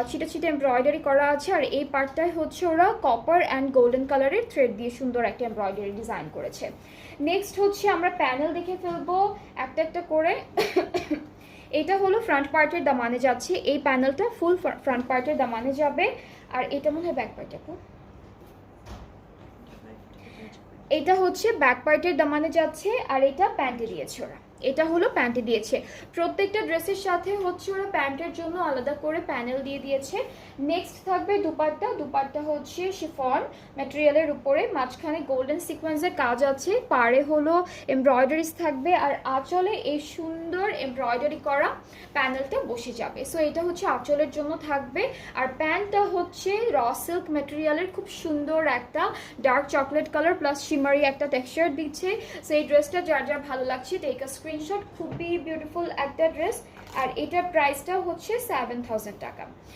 ছিটে ছিটে এমব্রয়ডারি করা আছে, আর এই পার্টটায় হচ্ছে ওরা কপার অ্যান্ড গোল্ডেন কালারের থ্রেড দিয়ে সুন্দর একটা এমব্রয়ডারি ডিজাইন করেছে। নেক্সট হচ্ছে আমরা প্যানেল দেখে ফেলবো একটা একটা করে। এটা হলো ফ্রন্ট পার্টের দামানে যাচ্ছে, এই প্যানেলটা ফুল ফ্রন্ট পার্টের দামানে যাবে। আর এটা মনে হয় ব্যাক পার্ট, এটা হচ্ছে ব্যাক পার্টের দামানে যাচ্ছে, আর এটা প্যান্টে দিয়েছে ওরা, এটা হলো প্যান্টে দিয়েছে। প্রত্যেকটা ড্রেসের সাথে হচ্ছে ওরা প্যান্টের জন্য আলাদা করে প্যানেল দিয়ে দিয়েছে। নেক্সট থাকবে দুপাট্টা, দুপাট্টা হচ্ছে শিফন ম্যাটেরিয়ালের উপরে, মাঝখানে গোল্ডেন সিকোয়েন্সের কাজ আছে, পাড়ে হলো এমব্রয়ডারিজ থাকবে, আর আঁচলে এই সুন্দর এমব্রয়ডারি করা প্যানেলটা বসে যাবে। সো এটা হচ্ছে আঁচলের জন্য থাকবে। আর প্যান্টটা হচ্ছে র সিল্ক ম্যাটেরিয়ালের খুব সুন্দর একটা ডার্ক চকলেট কালার প্লাস শিমারি একটা টেক্সচার দিচ্ছে। সো এই ড্রেসটা যার যার ভালো লাগছে টেক আ স্ক্রিনশট, খুবই বিউটিফুল একটা ড্রেস। আর এটার প্রাইসটা হচ্ছে 7000 টাকা।